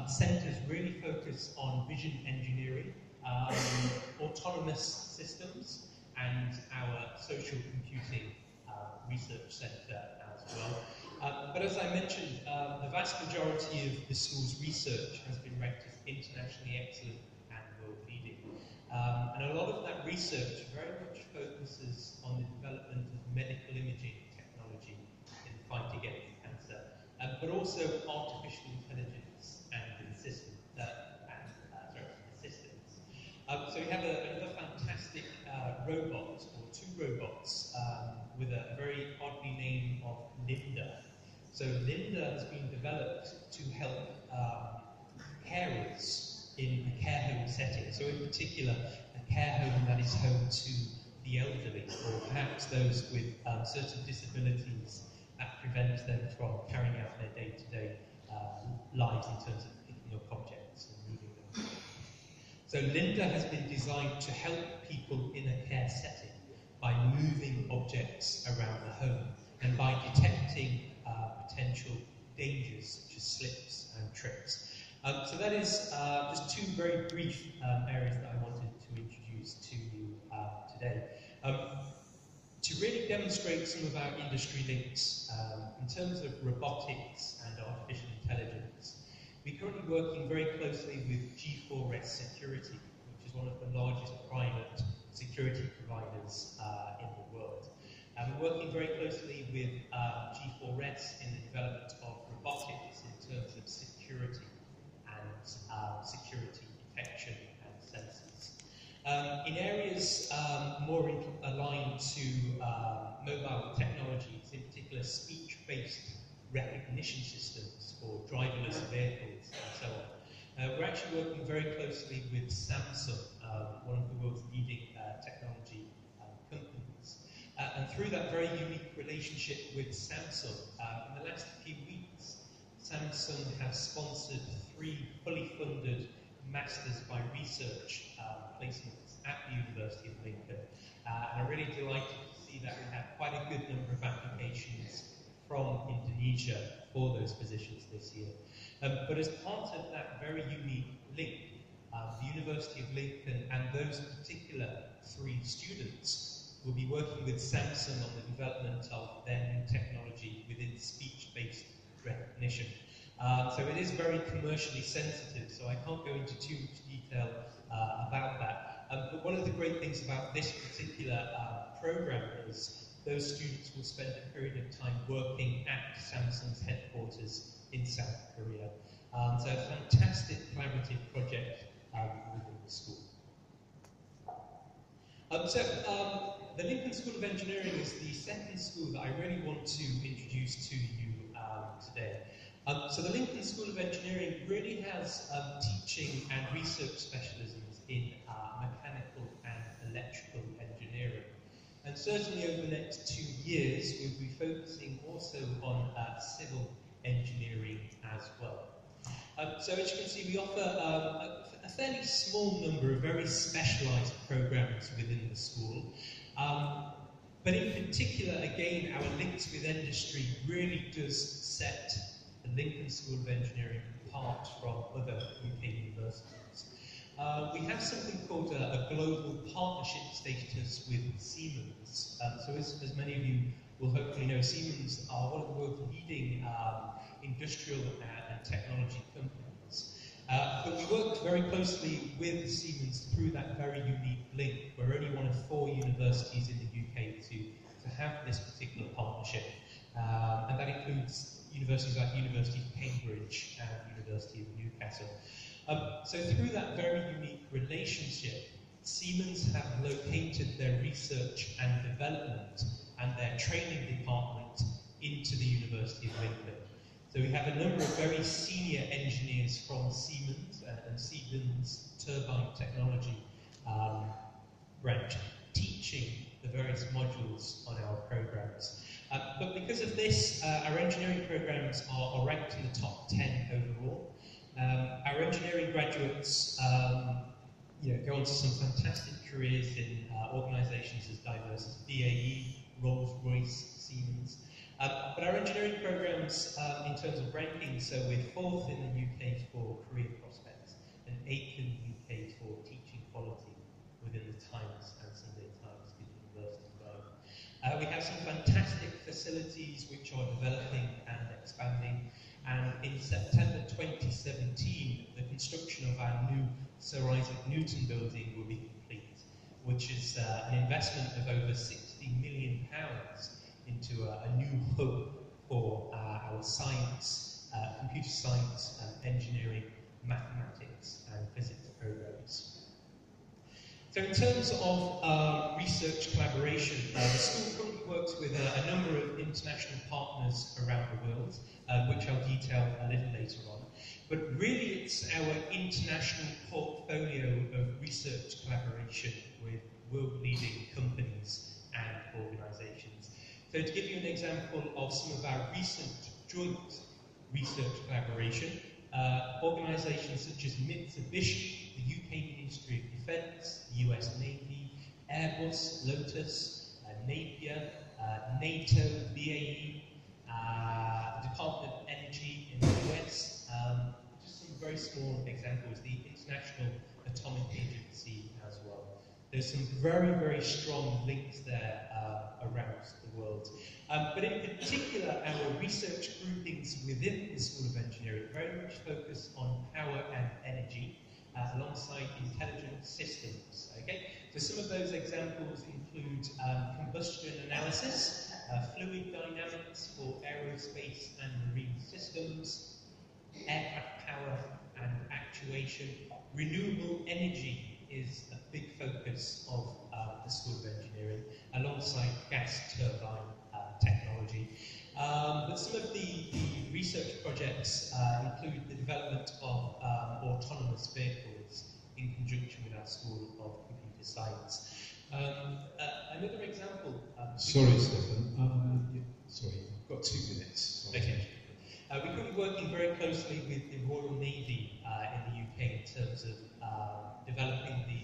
centres really focus on vision engineering, autonomous systems, and our social computing research centre as well. But as I mentioned, the vast majority of the school's research has been ranked as internationally excellent and world-leading. And a lot of that research very much focuses on the development of medical imaging technology in the fight against cancer, but also artificial intelligence and assistance. So we have another fantastic robot, or two robots, with a very oddly named of Linda. So Linda has been developed to help carers in a care home setting. So in particular, a care home that is home to the elderly, or perhaps those with certain disabilities that prevent them from carrying out their day-to-day lives in terms of picking up objects and moving them. So Linda has been designed to help people in a care setting by moving objects around the home and by detecting potential dangers such as slips and trips. So that is just two very brief areas that I wanted to introduce to you today. To really demonstrate some of our industry links in terms of robotics and artificial intelligence, we're currently working very closely with G4S Security, which is one of the largest private security providers in the world. And we're working very closely with G4S in the development of robotics in terms of security and security detection and sensors. In areas more aligned to mobile technologies, in particular speech-based recognition systems for driverless vehicles and so on. We're actually working very closely with Samsung, one of the world's leading technology companies. And through that very unique relationship with Samsung, in the last few weeks, Samsung has sponsored 3 fully funded Masters by Research placements at the University of Lincoln. And I'm really delighted to see that we have quite a good number of applications from Indonesia for those positions this year. But as part of that very unique link, the University of Lincoln and those particular 3 students will be working with Samsung on the development of their new technology within speech-based recognition. So it is very commercially sensitive, so I can't go into too much detail about that. But one of the great things about this particular program is those students will spend a period of time working at Samsung's headquarters in South Korea. So a fantastic collaborative project within the school. The Lincoln School of Engineering is the second school that I really want to introduce to you today. So the Lincoln School of Engineering really has teaching and research specialisms in mechanical and electrical engineering. And certainly over the next 2 years, we'll be focusing also on civil engineering as well. So as you can see, we offer a fairly small number of very specialised programmes within the school. But in particular, again, our links with industry really does set the Lincoln School of Engineering apart from other UK universities. We have something called a global partnership status with Siemens. So as many of you will hopefully know, Siemens are one of the world's leading industrial and technology companies. But we worked very closely with Siemens through that very unique link. We're only one of 4 universities in the UK to have this particular partnership. And that includes universities like University of Cambridge and University of Newcastle. So through that very unique relationship, Siemens have located their research and development and their training department into the University of Lincoln. So we have a number of very senior engineers from Siemens and Siemens Turbine Technology branch teaching the various modules on our programs. But because of this, our engineering programs are ranked in the top 10 overall. Our engineering graduates go on to some fantastic careers in organisations as diverse as BAE, Rolls-Royce, Siemens. But our engineering programs, in terms of ranking, so we're 4th in the UK for career have some fantastic facilities which are developing and expanding. And in September 2017, the construction of our new Sir Isaac Newton building will be complete, which is an investment of over £60 million into a new hub for our science, computer science, engineering, mathematics, and physics programs. So in terms of research collaboration, the school currently works with a number of international partners around the world, which I'll detail a little later on. But really it's our international portfolio of research collaboration with world-leading companies and organisations. So to give you an example of some of our recent joint research collaboration, organisations such as Mitsubishi, the UK Ministry of Defence, the US Navy, Airbus, Lotus, Napier, NATO, BAE, the Department of Energy in the US, just some very small examples, the International Atomic Agency as well. There's some very, very strong links there around the world. But in particular, our research groupings within the School of Engineering very much focus on power and energy alongside intelligent systems. Okay? So some of those examples include combustion analysis, fluid dynamics for aerospace and marine systems, aircraft power and actuation. Renewable energy is a big focus of the School of Engineering, alongside gas turbine technology. But some of the research projects include the development of autonomous vehicles in conjunction with our School of Computer Science. Another example... sorry, Stefan. Sorry, I've got 2 minutes. Okay. We're currently working very closely with the Royal Navy in the UK in terms of developing the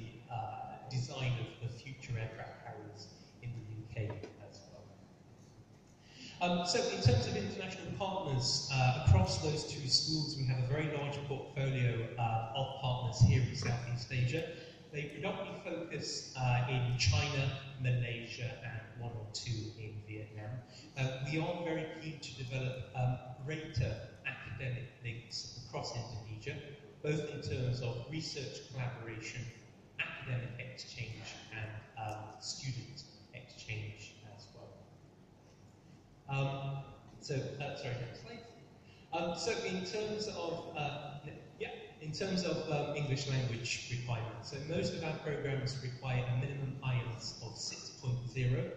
design of future aircraft carriers in the UK as well. So in terms of international partners, across those 2 schools we have a very large portfolio of partners here in Southeast Asia. They predominantly focus in China, Malaysia, and 1 or 2 in Vietnam. We are very keen to develop greater academic links across Indonesia, both in terms of research collaboration, academic exchange, and student exchange as well. Sorry, next slide. So in terms of English language requirements, so most of our programs require a minimum IELTS of 6.0.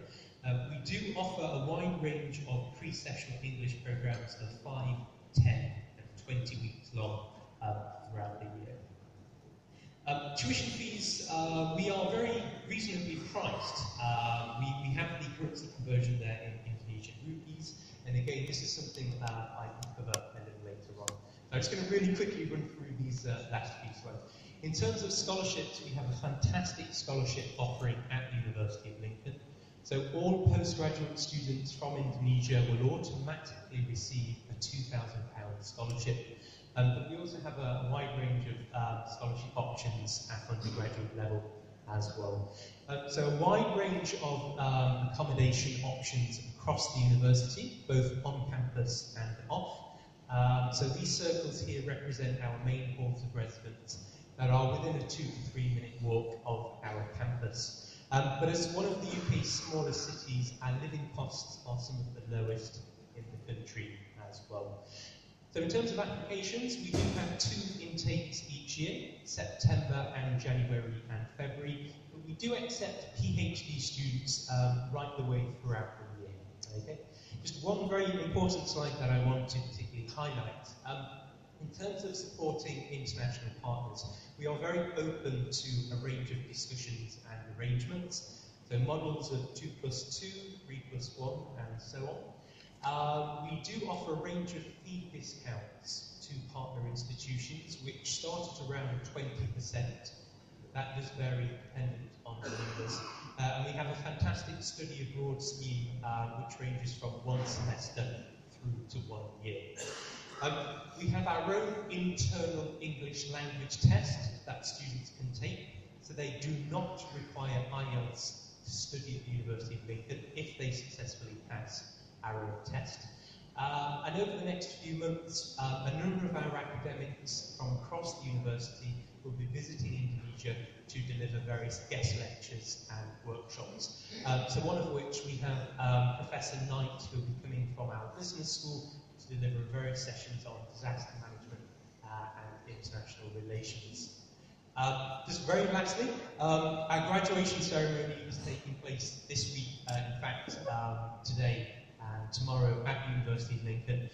We do offer a wide range of pre-sessional English programs of 5, 10, and 20 weeks long throughout the year. Tuition fees, we are very reasonably priced. We have the currency conversion there in Indonesian rupees, and again, this is something I can cover a little later on. I'm just going to really quickly run through these last few slides. In terms of scholarships, we have a fantastic scholarship offering at the University of Lincoln. So all postgraduate students from Indonesia will automatically receive a £2,000 scholarship. But we also have a wide range of scholarship options at undergraduate level as well. So a wide range of accommodation options across the university, both on campus and off. So these circles here represent our main halls of residence that are within a 2 to 3 minute walk of our campus. But as one of the UK's smaller cities, our living costs are some of the lowest in the country as well. So in terms of applications, we do have 2 intakes each year, September and January and February, but we do accept PhD students right the way throughout the year. Okay? Just one very important slide that I want to particularly highlight. In terms of supporting international partners, we are very open to a range of discussions and arrangements. So models of 2+2, 3+1, and so on. We do offer a range of fee discounts to partner institutions, which start at around 20%. That does vary dependent on the numbers. And we have a fantastic study abroad scheme, which ranges from 1 semester through to 1 year. We have our own internal English language test that students can take, so they do not require IELTS to study at the University of Lincoln if they successfully pass our test. And over the next few months, a number of our academics from across the university will be visiting Indonesia to deliver various guest lectures and workshops. So one of which we have Professor Knight, who will be coming from our business school to deliver various sessions on disaster management and international relations. Just very lastly, our graduation ceremony is taking place this week, in fact, today and tomorrow at the University of Lincoln,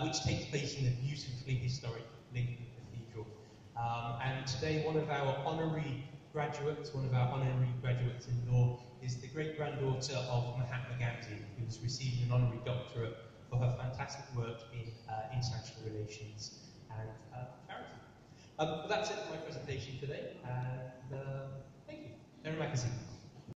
which takes place in the beautifully historic Lincoln Cathedral. And today one of our honorary graduates in law, is the great-granddaughter of Mahatma Gandhi, who is receiving an honorary doctorate for her fantastic work in international relations and charity. But that's it for my presentation today, and thank you. Terra Magazine.